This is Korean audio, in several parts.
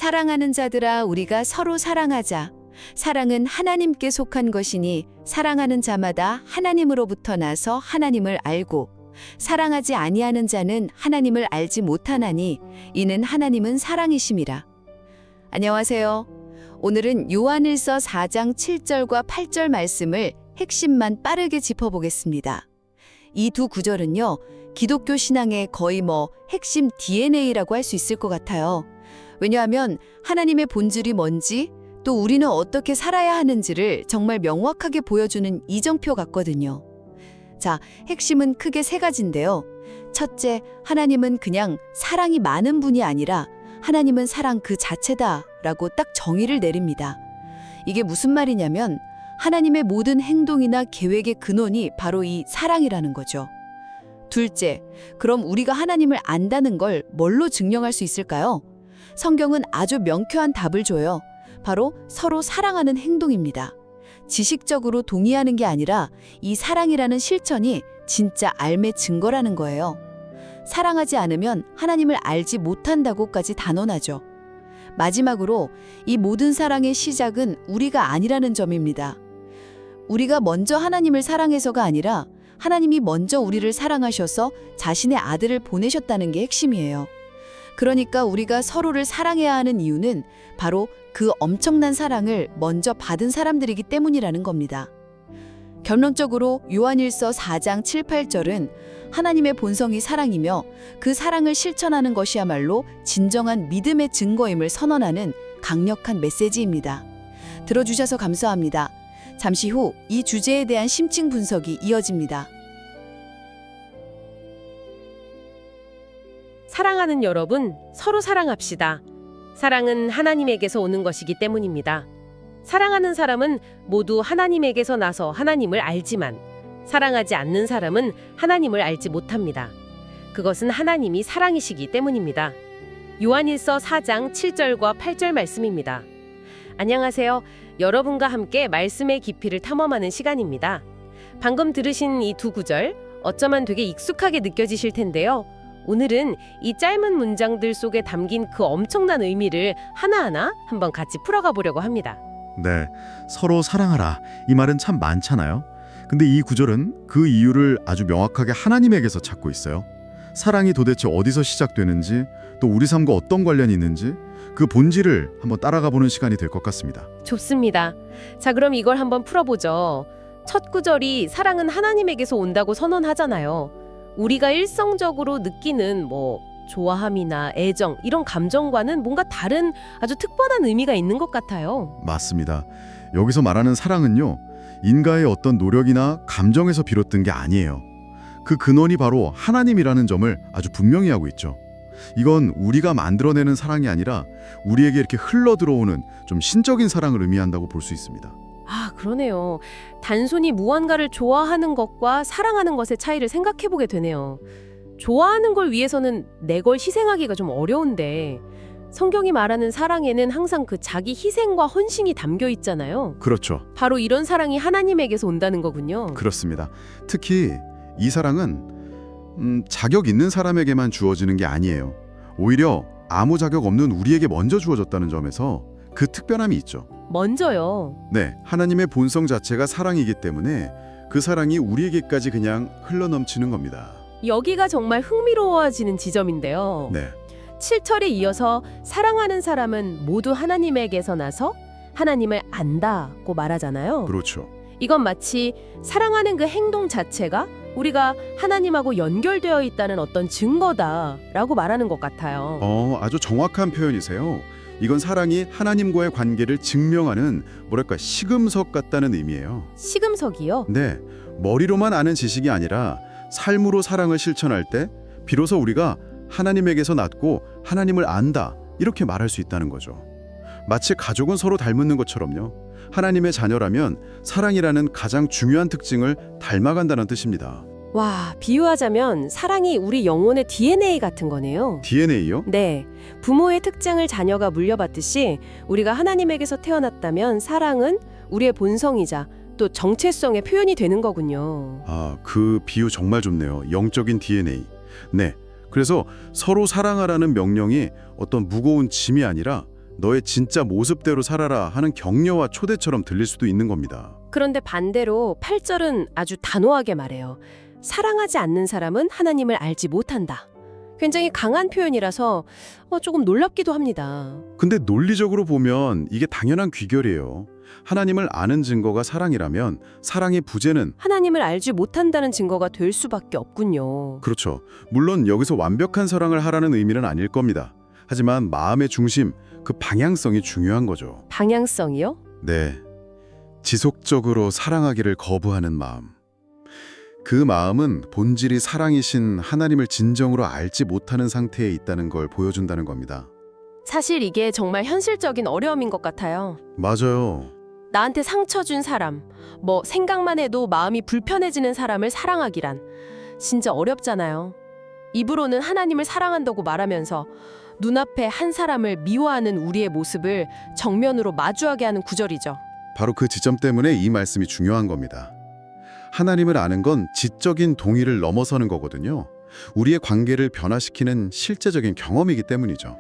사랑하는 자들아, 우리가 서로 사랑하자. 사랑은 하나님께 속한 것이니 사랑하는 자마다 하나님으로부터 나서 하나님을 알고, 사랑하지 아니하는 자는 하나님을 알지 못하나니 이는 하나님은 사랑이심이라. 안녕하세요. 오늘은 요한일서 4장 7절과 8절 말씀을 핵심만 빠르게 짚어보겠습니다. 이 두 구절은요, 기독교 신앙의 거의 핵심 DNA라고 할 수 있을 것 같아요. 왜냐하면 하나님의 본질이 뭔지, 또 우리는 어떻게 살아야 하는지를 정말 명확하게 보여주는 이정표 같거든요. 자, 핵심은 크게 세 가지인데요. 첫째, 하나님은 그냥 사랑이 많은 분이 아니라 하나님은 사랑 그 자체다라고 딱 정의를 내립니다. 이게 무슨 말이냐면 하나님의 모든 행동이나 계획의 근원이 바로 이 사랑이라는 거죠. 둘째, 그럼 우리가 하나님을 안다는 걸 뭘로 증명할 수 있을까요? 성경은 아주 명쾌한 답을 줘요. 바로 서로 사랑하는 행동입니다. 지식적으로 동의하는 게 아니라 이 사랑이라는 실천이 진짜 삶의 증거라는 거예요. 사랑하지 않으면 하나님을 알지 못한다고까지 단언하죠. 마지막으로 이 모든 사랑의 시작은 우리가 아니라는 점입니다. 우리가 먼저 하나님을 사랑해서가 아니라 하나님이 먼저 우리를 사랑하셔서 자신의 아들을 보내셨다는 게 핵심이에요. 그러니까 우리가 서로를 사랑해야 하는 이유는 바로 그 엄청난 사랑을 먼저 받은 사람들이기 때문이라는 겁니다. 결론적으로 요한일서 4장 7, 8절은 하나님의 본성이 사랑이며 그 사랑을 실천하는 것이야말로 진정한 믿음의 증거임을 선언하는 강력한 메시지입니다. 들어주셔서 감사합니다. 잠시 후 이 주제에 대한 심층 분석이 이어집니다. 사랑하는 여러분, 서로 사랑합시다. 사랑은 하나님에게서 오는 것이기 때문입니다. 사랑하는 사람은 모두 하나님에게서 나서 하나님을 알지만 사랑하지 않는 사람은 하나님을 알지 못합니다. 그것은 하나님이 사랑이시기 때문입니다. 요한일서 4장 7절과 8절 말씀입니다. 안녕하세요. 여러분과 함께 말씀의 깊이를 탐험하는 시간입니다. 방금 들으신 이 두 구절, 어쩌면 되게 익숙하게 느껴지실 텐데요. 오늘은 이 짧은 문장들 속에 담긴 그 엄청난 의미를 하나하나 한번 같이 풀어가 보려고 합니다. 네, 서로 사랑하라. 이 말은 참 많잖아요. 근데 이 구절은 그 이유를 아주 명확하게 하나님에게서 찾고 있어요. 사랑이 도대체 어디서 시작되는지, 또 우리 삶과 어떤 관련이 있는지 그 본질을 한번 따라가 보는 시간이 될 것 같습니다. 좋습니다. 자, 그럼 이걸 한번 풀어보죠. 첫 구절이 사랑은 하나님에게서 온다고 선언하잖아요. 우리가 일성적으로 느끼는 좋아함이나 애정, 이런 감정과는 뭔가 다른 아주 특별한 의미가 있는 것 같아요. 맞습니다. 여기서 말하는 사랑은요, 인간의 어떤 노력이나 감정에서 비롯된 게 아니에요. 그 근원이 바로 하나님이라는 점을 아주 분명히 하고 있죠. 이건 우리가 만들어내는 사랑이 아니라 우리에게 이렇게 흘러 들어오는 좀 신적인 사랑을 의미한다고 볼 수 있습니다. 아, 그러네요. 단순히 무언가를 좋아하는 것과 사랑하는 것의 차이를 생각해보게 되네요. 좋아하는 걸 위해서는 내 걸 희생하기가 좀 어려운데 성경이 말하는 사랑에는 항상 그 자기 희생과 헌신이 담겨 있잖아요. 그렇죠. 바로 이런 사랑이 하나님에게서 온다는 거군요. 그렇습니다. 특히 이 사랑은 자격 있는 사람에게만 주어지는 게 아니에요. 오히려 아무 자격 없는 우리에게 먼저 주어졌다는 점에서 그 특별함이 있죠. 먼저요. 네, 하나님의 본성 자체가 사랑이기 때문에 그 사랑이 우리에게까지 그냥 흘러넘치는 겁니다. 여기가 정말 흥미로워지는 지점인데요. 네, 7절에 이어서 사랑하는 사람은 모두 하나님에게서 나서 하나님을 안다고 말하잖아요. 그렇죠. 이건 마치 사랑하는 그 행동 자체가 우리가 하나님하고 연결되어 있다는 어떤 증거다라고 말하는 것 같아요. 아주 정확한 표현이세요. 이건 사랑이 하나님과의 관계를 증명하는 시금석 같다는 의미예요. 시금석이요? 네, 머리로만 아는 지식이 아니라 삶으로 사랑을 실천할 때 비로소 우리가 하나님에게서 낳고 하나님을 안다, 이렇게 말할 수 있다는 거죠. 마치 가족은 서로 닮는 것처럼요. 하나님의 자녀라면 사랑이라는 가장 중요한 특징을 닮아간다는 뜻입니다. 와, 비유하자면 사랑이 우리 영혼의 DNA 같은 거네요. DNA요? 네, 부모의 특징을 자녀가 물려받듯이 우리가 하나님에게서 태어났다면 사랑은 우리의 본성이자 또 정체성의 표현이 되는 거군요. 그 비유 정말 좋네요. 영적인 DNA. 네, 그래서 서로 사랑하라는 명령이 어떤 무거운 짐이 아니라 너의 진짜 모습대로 살아라 하는 격려와 초대처럼 들릴 수도 있는 겁니다. 그런데 반대로 8절은 아주 단호하게 말해요. 사랑하지 않는 사람은 하나님을 알지 못한다. 굉장히 강한 표현이라서 조금 놀랍기도 합니다. 근데 논리적으로 보면 이게 당연한 귀결이에요. 하나님을 아는 증거가 사랑이라면 사랑의 부재는 하나님을 알지 못한다는 증거가 될 수밖에 없군요. 그렇죠. 물론 여기서 완벽한 사랑을 하라는 의미는 아닐 겁니다. 하지만 마음의 중심, 그 방향성이 중요한 거죠. 방향성이요? 네. 지속적으로 사랑하기를 거부하는 마음. 그 마음은 본질이 사랑이신 하나님을 진정으로 알지 못하는 상태에 있다는 걸 보여준다는 겁니다. 사실 이게 정말 현실적인 어려움인 것 같아요. 맞아요. 나한테 상처 준 사람, 생각만 해도 마음이 불편해지는 사람을 사랑하기란 진짜 어렵잖아요. 입으로는 하나님을 사랑한다고 말하면서 눈앞에 한 사람을 미워하는 우리의 모습을 정면으로 마주하게 하는 구절이죠. 바로 그 지점 때문에 이 말씀이 중요한 겁니다. 하나님을 아는 건 지적인 동의를 넘어서는 거거든요. 우리의 관계를 변화시키는 실제적인 경험이기 때문이죠.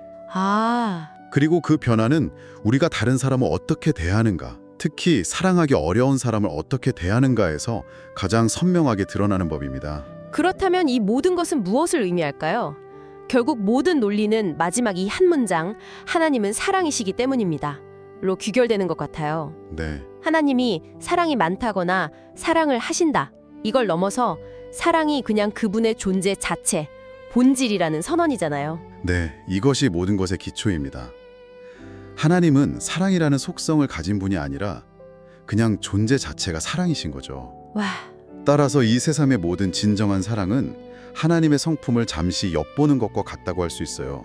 그리고 그 변화는 우리가 다른 사람을 어떻게 대하는가, 특히 사랑하기 어려운 사람을 어떻게 대하는가에서 가장 선명하게 드러나는 법입니다. 그렇다면 이 모든 것은 무엇을 의미할까요? 결국 모든 논리는 마지막 이 한 문장, 하나님은 사랑이시기 때문입니다. 로 귀결되는 것 같아요. 네. 하나님이 사랑이 많다거나 사랑을 하신다. 이걸 넘어서 사랑이 그냥 그분의 존재 자체, 본질이라는 선언이잖아요. 네, 이것이 모든 것의 기초입니다. 하나님은 사랑이라는 속성을 가진 분이 아니라 그냥 존재 자체가 사랑이신 거죠. 와, 따라서 이 세상의 모든 진정한 사랑은 하나님의 성품을 잠시 엿보는 것과 같다고 할 수 있어요.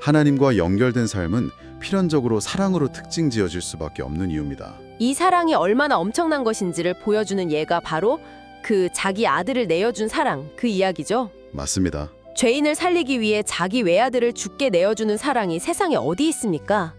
하나님과 연결된 삶은 필연적으로 사랑으로 특징 지어질 수밖에 없는 이유입니다. 이 사랑이 얼마나 엄청난 것인지를 보여주는 예가 바로 그 자기 아들을 내어준 사랑, 그 이야기죠. 맞습니다. 죄인을 살리기 위해 자기 외아들을 죽게 내어주는 사랑이 세상에 어디 있습니까?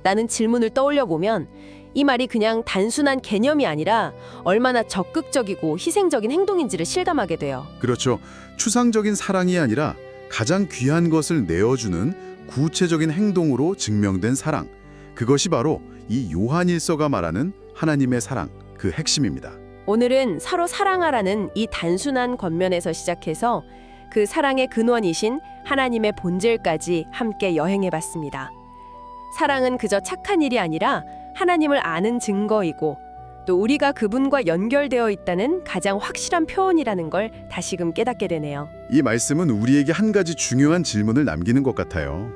라는 질문을 떠올려 보면 이 말이 그냥 단순한 개념이 아니라 얼마나 적극적이고 희생적인 행동인지를 실감하게 돼요. 그렇죠. 추상적인 사랑이 아니라 가장 귀한 것을 내어주는 구체적인 행동으로 증명된 사랑. 그것이 바로 이 요한일서가 말하는 하나님의 사랑, 그 핵심입니다. 오늘은 서로 사랑하라는 이 단순한 권면에서 시작해서 그 사랑의 근원이신 하나님의 본질까지 함께 여행해봤습니다. 사랑은 그저 착한 일이 아니라 하나님을 아는 증거이고 또 우리가 그분과 연결되어 있다는 가장 확실한 표현이라는 걸 다시금 깨닫게 되네요. 이 말씀은 우리에게 한 가지 중요한 질문을 남기는 것 같아요.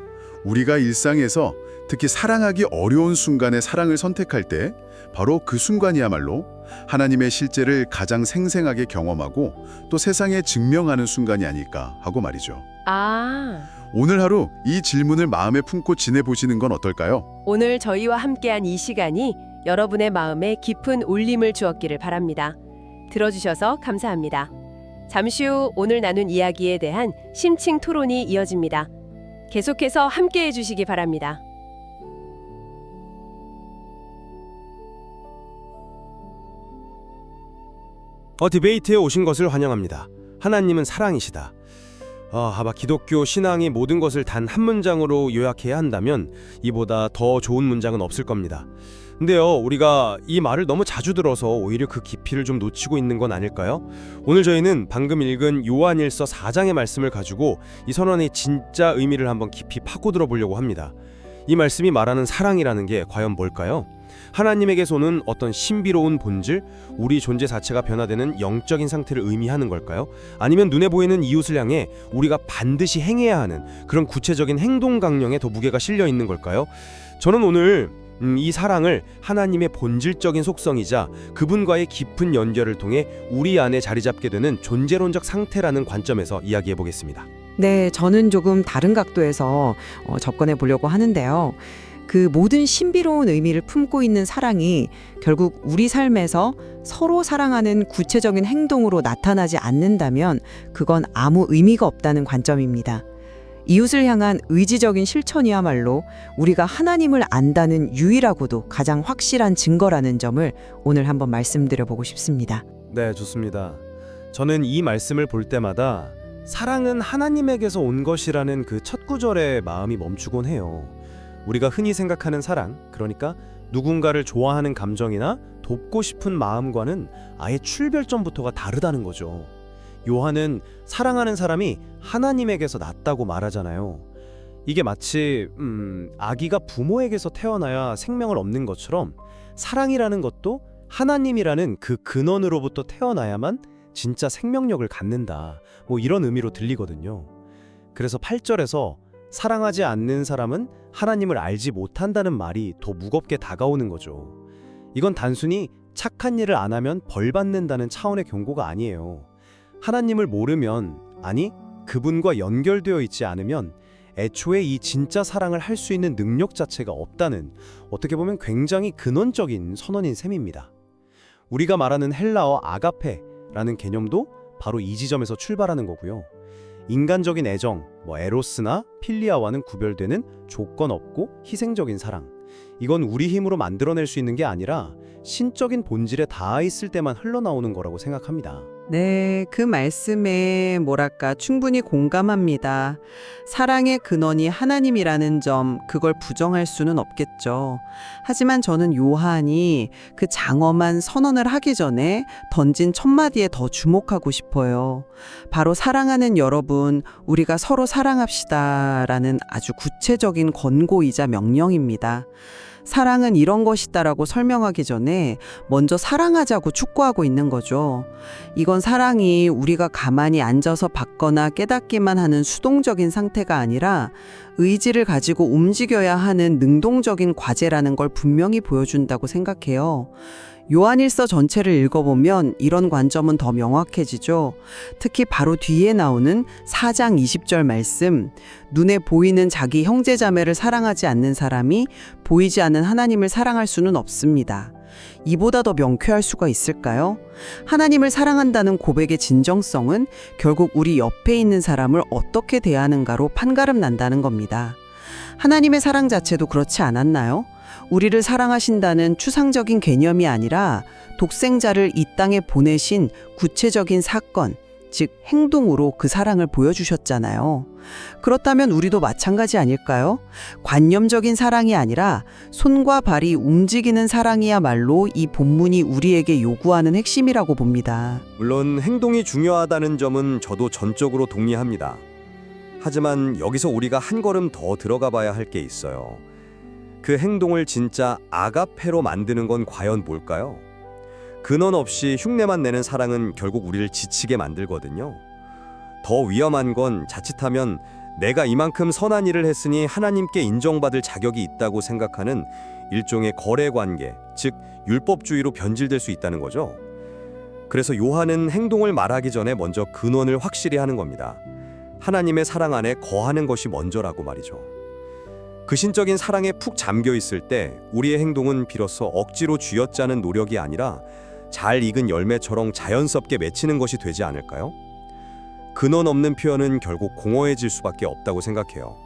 우리가 일상에서 특히 사랑하기 어려운 순간에 사랑을 선택할 때 바로 그 순간이야말로 하나님의 실제를 가장 생생하게 경험하고 또 세상에 증명하는 순간이 아닐까 하고 말이죠. 오늘 하루 이 질문을 마음에 품고 지내보시는 건 어떨까요? 오늘 저희와 함께한 이 시간이 여러분의 마음에 깊은 울림을 주었기를 바랍니다. 들어주셔서 감사합니다. 잠시 후 오늘 나눈 이야기에 대한 심층 토론이 이어집니다. 계속해서 함께해 주시기 바랍니다. 디베이트에 오신 것을 환영합니다. 하나님은 사랑이시다. 아마 기독교 신앙의 모든 것을 단 한 문장으로 요약해야 한다면 이보다 더 좋은 문장은 없을 겁니다. 근데요, 우리가 이 말을 너무 자주 들어서 오히려 그 깊이를 좀 놓치고 있는 건 아닐까요? 오늘 저희는 방금 읽은 요한일서 4장의 말씀을 가지고 이 선언의 진짜 의미를 한번 깊이 파고들어 보려고 합니다. 이 말씀이 말하는 사랑이라는 게 과연 뭘까요? 하나님에게서 오는 어떤 신비로운 본질, 우리 존재 자체가 변화되는 영적인 상태를 의미하는 걸까요? 아니면 눈에 보이는 이웃을 향해 우리가 반드시 행해야 하는 그런 구체적인 행동 강령에 더 무게가 실려 있는 걸까요? 저는 오늘 이 사랑을 하나님의 본질적인 속성이자 그분과의 깊은 연결을 통해 우리 안에 자리 잡게 되는 존재론적 상태라는 관점에서 이야기해 보겠습니다. 네, 저는 조금 다른 각도에서 접근해 보려고 하는데요. 그 모든 신비로운 의미를 품고 있는 사랑이 결국 우리 삶에서 서로 사랑하는 구체적인 행동으로 나타나지 않는다면 그건 아무 의미가 없다는 관점입니다. 이웃을 향한 의지적인 실천이야말로 우리가 하나님을 안다는 유일하고도 가장 확실한 증거라는 점을 오늘 한번 말씀드려보고 싶습니다. 네, 좋습니다. 저는 이 말씀을 볼 때마다 사랑은 하나님에게서 온 것이라는 그 첫 구절에 마음이 멈추곤 해요. 우리가 흔히 생각하는 사랑, 그러니까 누군가를 좋아하는 감정이나 돕고 싶은 마음과는 아예 출발점부터가 다르다는 거죠. 요한은 사랑하는 사람이 하나님에게서 났다고 말하잖아요. 이게 마치 아기가 부모에게서 태어나야 생명을 얻는 것처럼 사랑이라는 것도 하나님이라는 그 근원으로부터 태어나야만 진짜 생명력을 갖는다. 뭐 이런 의미로 들리거든요. 그래서 8절에서 사랑하지 않는 사람은 하나님을 알지 못한다는 말이 더 무겁게 다가오는 거죠. 이건 단순히 착한 일을 안 하면 벌 받는다는 차원의 경고가 아니에요. 하나님을 모르면, 아니 그분과 연결되어 있지 않으면 애초에 이 진짜 사랑을 할 수 있는 능력 자체가 없다는, 어떻게 보면 굉장히 근원적인 선언인 셈입니다. 우리가 말하는 헬라어 아가페라는 개념도 바로 이 지점에서 출발하는 거고요. 인간적인 애정, 에로스나 필리아와는 구별되는 조건 없고 희생적인 사랑. 이건 우리 힘으로 만들어낼 수 있는 게 아니라 신적인 본질에 닿아 있을 때만 흘러나오는 거라고 생각합니다. 네, 그 말씀에 충분히 공감합니다. 사랑의 근원이 하나님이라는 점, 그걸 부정할 수는 없겠죠. 하지만 저는 요한이 그 장엄한 선언을 하기 전에 던진 첫 마디에 더 주목하고 싶어요. 바로 사랑하는 여러분, 우리가 서로 사랑합시다라는 아주 구체적인 권고이자 명령입니다. 사랑은 이런 것이다라고 설명하기 전에 먼저 사랑하자고 촉구하고 있는 거죠. 이건 사랑이 우리가 가만히 앉아서 받거나 깨닫기만 하는 수동적인 상태가 아니라 의지를 가지고 움직여야 하는 능동적인 과제라는 걸 분명히 보여준다고 생각해요. 요한일서 전체를 읽어보면 이런 관점은 더 명확해지죠. 특히 바로 뒤에 나오는 4장 20절 말씀, 눈에 보이는 자기 형제자매를 사랑하지 않는 사람이 보이지 않는 하나님을 사랑할 수는 없습니다. 이보다 더 명쾌할 수가 있을까요? 하나님을 사랑한다는 고백의 진정성은 결국 우리 옆에 있는 사람을 어떻게 대하는가로 판가름 난다는 겁니다. 하나님의 사랑 자체도 그렇지 않았나요? 우리를 사랑하신다는 추상적인 개념이 아니라 독생자를 이 땅에 보내신 구체적인 사건, 즉 행동으로 그 사랑을 보여주셨잖아요. 그렇다면 우리도 마찬가지 아닐까요? 관념적인 사랑이 아니라 손과 발이 움직이는 사랑이야말로 이 본문이 우리에게 요구하는 핵심이라고 봅니다. 물론 행동이 중요하다는 점은 저도 전적으로 동의합니다. 하지만 여기서 우리가 한 걸음 더 들어가 봐야 할 게 있어요. 그 행동을 진짜 아가페로 만드는 건 과연 뭘까요? 근원 없이 흉내만 내는 사랑은 결국 우리를 지치게 만들거든요. 더 위험한 건 자칫하면 내가 이만큼 선한 일을 했으니 하나님께 인정받을 자격이 있다고 생각하는 일종의 거래관계, 즉 율법주의로 변질될 수 있다는 거죠. 그래서 요한은 행동을 말하기 전에 먼저 근원을 확실히 하는 겁니다. 하나님의 사랑 안에 거하는 것이 먼저라고 말이죠. 그 신적인 사랑에 푹 잠겨 있을 때 우리의 행동은 비로소 억지로 쥐어짜는 노력이 아니라 잘 익은 열매처럼 자연스럽게 맺히는 것이 되지 않을까요? 근원 없는 표현은 결국 공허해질 수밖에 없다고 생각해요.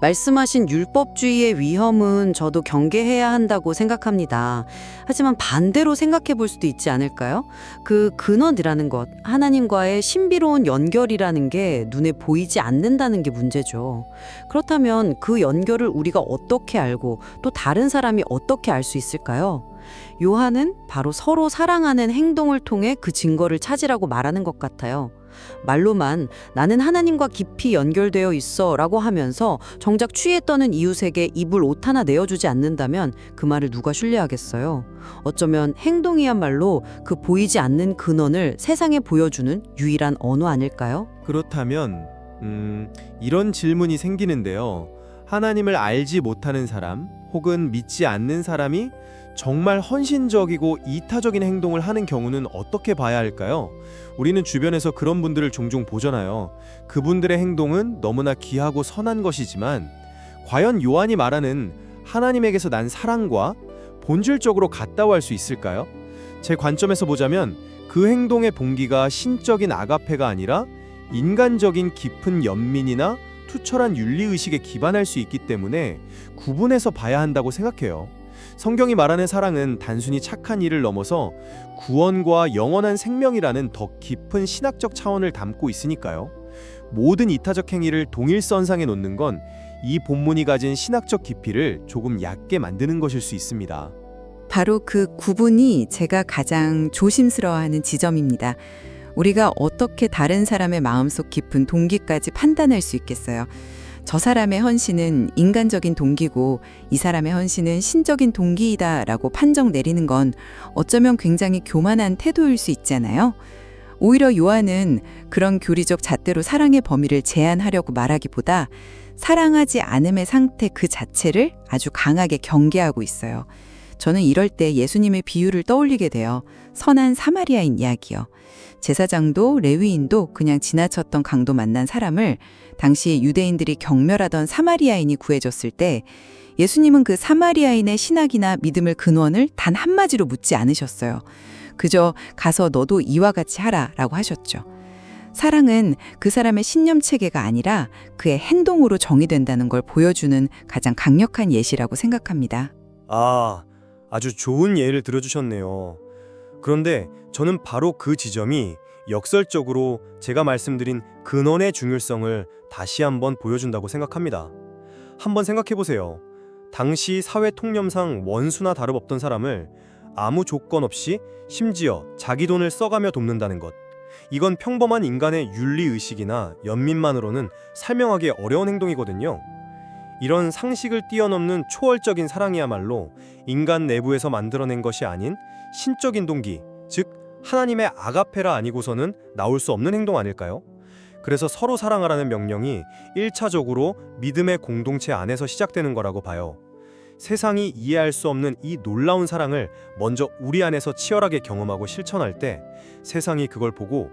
말씀하신 율법주의의 위험은 저도 경계해야 한다고 생각합니다. 하지만 반대로 생각해 볼 수도 있지 않을까요? 그 근원이라는 것, 하나님과의 신비로운 연결이라는 게 눈에 보이지 않는다는 게 문제죠. 그렇다면 그 연결을 우리가 어떻게 알고 또 다른 사람이 어떻게 알 수 있을까요? 요한은 바로 서로 사랑하는 행동을 통해 그 증거를 찾으라고 말하는 것 같아요. 말로만 나는 하나님과 깊이 연결되어 있어 라고 하면서 정작 취해 떠는 이웃에게 입을 옷 하나 내어주지 않는다면 그 말을 누가 신뢰하겠어요. 어쩌면 행동이야말로 그 보이지 않는 근원을 세상에 보여주는 유일한 언어 아닐까요? 그렇다면 이런 질문이 생기는데요. 하나님을 알지 못하는 사람 혹은 믿지 않는 사람이 정말 헌신적이고 이타적인 행동을 하는 경우는 어떻게 봐야 할까요? 우리는 주변에서 그런 분들을 종종 보잖아요. 그분들의 행동은 너무나 귀하고 선한 것이지만 과연 요한이 말하는 하나님에게서 난 사랑과 본질적으로 같다고 할 수 있을까요? 제 관점에서 보자면 그 행동의 본기가 신적인 아가페가 아니라 인간적인 깊은 연민이나 투철한 윤리의식에 기반할 수 있기 때문에 구분해서 봐야 한다고 생각해요. 성경이 말하는 사랑은 단순히 착한 일을 넘어서 구원과 영원한 생명이라는 더 깊은 신학적 차원을 담고 있으니까요. 모든 이타적 행위를 동일선상에 놓는 건 이 본문이 가진 신학적 깊이를 조금 얕게 만드는 것일 수 있습니다. 바로 그 구분이 제가 가장 조심스러워하는 지점입니다. 우리가 어떻게 다른 사람의 마음속 깊은 동기까지 판단할 수 있겠어요? 저 사람의 헌신은 인간적인 동기고 이 사람의 헌신은 신적인 동기이다라고 판정 내리는 건 어쩌면 굉장히 교만한 태도일 수 있잖아요. 오히려 요한은 그런 교리적 잣대로 사랑의 범위를 제한하려고 말하기보다 사랑하지 않음의 상태 그 자체를 아주 강하게 경계하고 있어요. 저는 이럴 때 예수님의 비유를 떠올리게 돼요. 선한 사마리아인 이야기요. 제사장도 레위인도 그냥 지나쳤던 강도 만난 사람을 당시 유대인들이 경멸하던 사마리아인이 구해줬을 때 예수님은 그 사마리아인의 신학이나 믿음을 근원을 단 한마디로 묻지 않으셨어요. 그저 가서 너도 이와 같이 하라라고 하셨죠. 사랑은 그 사람의 신념 체계가 아니라 그의 행동으로 정의된다는 걸 보여주는 가장 강력한 예시라고 생각합니다. 아주 좋은 예를 들어주셨네요. 그런데 저는 바로 그 지점이 역설적으로 제가 말씀드린 근원의 중요성을 다시 한번 보여준다고 생각합니다. 한번 생각해보세요. 당시 사회 통념상 원수나 다름없던 사람을 아무 조건 없이 심지어 자기 돈을 써가며 돕는다는 것. 이건 평범한 인간의 윤리의식이나 연민만으로는 설명하기 어려운 행동이거든요. 이런 상식을 뛰어넘는 초월적인 사랑이야말로 인간 내부에서 만들어낸 것이 아닌 신적인 동기, 즉 하나님의 아가페라 아니고서는 나올 수 없는 행동 아닐까요? 그래서 서로 사랑하라는 명령이 1차적으로 믿음의 공동체 안에서 시작되는 거라고 봐요. 세상이 이해할 수 없는 이 놀라운 사랑을 먼저 우리 안에서 치열하게 경험하고 실천할 때 세상이 그걸 보고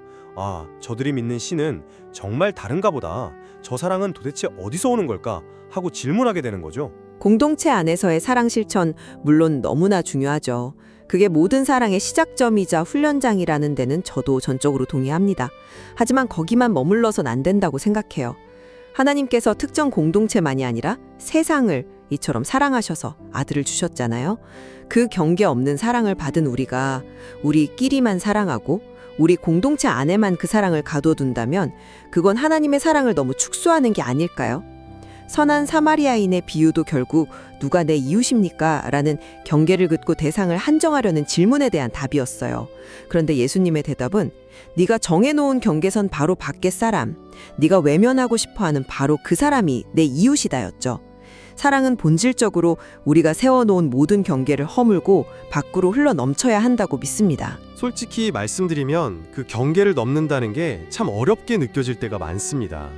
저들이 믿는 신은 정말 다른가 보다. 저 사랑은 도대체 어디서 오는 걸까? 하고 질문하게 되는 거죠. 공동체 안에서의 사랑 실천, 물론 너무나 중요하죠. 그게 모든 사랑의 시작점이자 훈련장이라는 데는 저도 전적으로 동의합니다. 하지만 거기만 머물러선 안 된다고 생각해요. 하나님께서 특정 공동체만이 아니라 세상을 이처럼 사랑하셔서 아들을 주셨잖아요. 그 경계 없는 사랑을 받은 우리가 우리끼리만 사랑하고 우리 공동체 안에만 그 사랑을 가둬둔다면 그건 하나님의 사랑을 너무 축소하는 게 아닐까요? 선한 사마리아인의 비유도 결국 누가 내 이웃입니까? 라는 경계를 긋고 대상을 한정하려는 질문에 대한 답이었어요. 그런데 예수님의 대답은 네가 정해놓은 경계선 바로 밖의 사람, 네가 외면하고 싶어하는 바로 그 사람이 내 이웃이다였죠. 사랑은 본질적으로 우리가 세워놓은 모든 경계를 허물고 밖으로 흘러 넘쳐야 한다고 믿습니다. 솔직히 말씀드리면 그 경계를 넘는다는 게 참 어렵게 느껴질 때가 많습니다.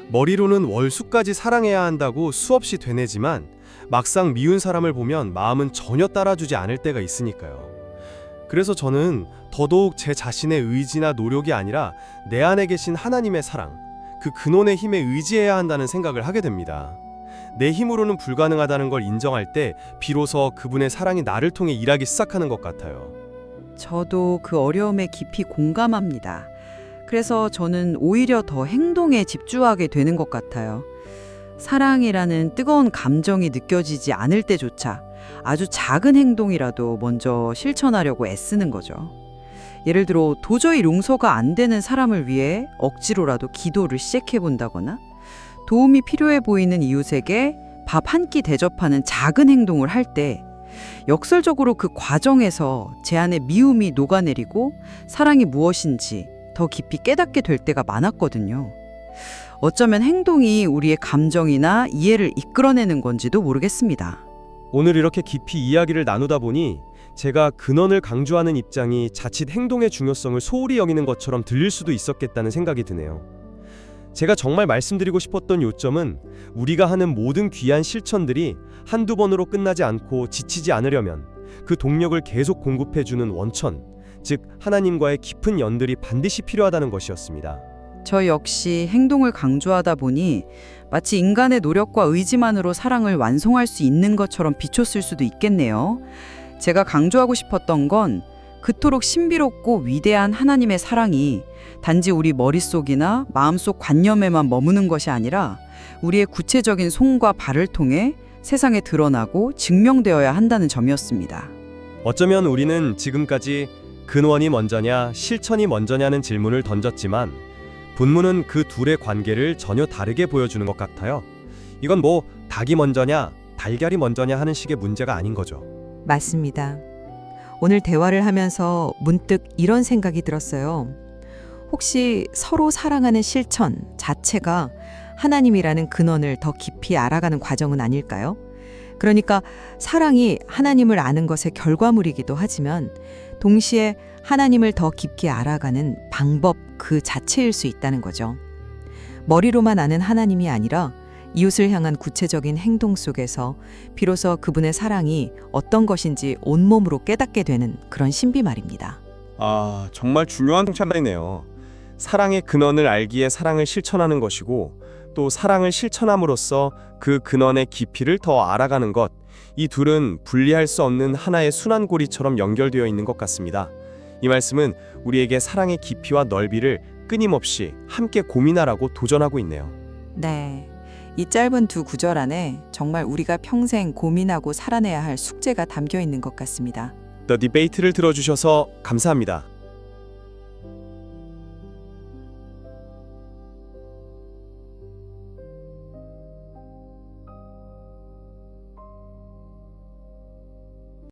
머리로는 월수까지 사랑해야 한다고 수없이 되뇌지만 막상 미운 사람을 보면 마음은 전혀 따라주지 않을 때가 있으니까요. 그래서 저는 더더욱 제 자신의 의지나 노력이 아니라 내 안에 계신 하나님의 사랑, 그 근원의 힘에 의지해야 한다는 생각을 하게 됩니다. 내 힘으로는 불가능하다는 걸 인정할 때 비로소 그분의 사랑이 나를 통해 일하기 시작하는 것 같아요. 저도 그 어려움에 깊이 공감합니다. 그래서 저는 오히려 더 행동에 집중하게 되는 것 같아요. 사랑이라는 뜨거운 감정이 느껴지지 않을 때조차 아주 작은 행동이라도 먼저 실천하려고 애쓰는 거죠. 예를 들어 도저히 용서가 안 되는 사람을 위해 억지로라도 기도를 시작해 본다거나 도움이 필요해 보이는 이웃에게 밥 한 끼 대접하는 작은 행동을 할 때 역설적으로 그 과정에서 제 안에 미움이 녹아내리고 사랑이 무엇인지 더 깊이 깨닫게 될 때가 많았거든요. 어쩌면 행동이 우리의 감정이나 이해를 이끌어내는 건지도 모르겠습니다. 오늘 이렇게 깊이 이야기를 나누다 보니 제가 근원을 강조하는 입장이 자칫 행동의 중요성을 소홀히 여기는 것처럼 들릴 수도 있었겠다는 생각이 드네요. 제가 정말 말씀드리고 싶었던 요점은 우리가 하는 모든 귀한 실천들이 한두 번으로 끝나지 않고 지치지 않으려면 그 동력을 계속 공급해주는 원천, 즉 하나님과의 깊은 연들이 반드시 필요하다는 것이었습니다. 저 역시 행동을 강조하다 보니 마치 인간의 노력과 의지만으로 사랑을 완성할 수 있는 것처럼 비췄을 수도 있겠네요. 제가 강조하고 싶었던 건 그토록 신비롭고 위대한 하나님의 사랑이 단지 우리 머릿속이나 마음속 관념에만 머무는 것이 아니라 우리의 구체적인 손과 발을 통해 세상에 드러나고 증명되어야 한다는 점이었습니다. 어쩌면 우리는 지금까지 근원이 먼저냐 실천이 먼저냐는 질문을 던졌지만 본문은 그 둘의 관계를 전혀 다르게 보여주는 것 같아요. 이건 뭐 닭이 먼저냐, 달걀이 먼저냐 하는 식의 문제가 아닌 거죠. 맞습니다. 오늘 대화를 하면서 문득 이런 생각이 들었어요. 혹시 서로 사랑하는 실천 자체가 하나님이라는 근원을 더 깊이 알아가는 과정은 아닐까요? 그러니까 사랑이 하나님을 아는 것의 결과물이기도 하지만 동시에 하나님을 더 깊게 알아가는 방법 그 자체일 수 있다는 거죠. 머리로만 아는 하나님이 아니라 이웃을 향한 구체적인 행동 속에서 비로소 그분의 사랑이 어떤 것인지 온몸으로 깨닫게 되는 그런 신비 말입니다. 아, 정말 중요한 칭찬이네요. 사랑의 근원을 알기에 사랑을 실천하는 것이고 또 사랑을 실천함으로써 그 근원의 깊이를 더 알아가는 것, 이 둘은 분리할 수 없는 하나의 순환고리처럼 연결되어 있는 것 같습니다. 이 말씀은 우리에게 사랑의 깊이와 넓이를 끊임없이 함께 고민하라고 도전하고 있네요. 네. 이 짧은 두 구절 안에 정말 우리가 평생 고민하고 살아내야 할 숙제가 담겨 있는 것 같습니다. The Debate를 들어주셔서 감사합니다.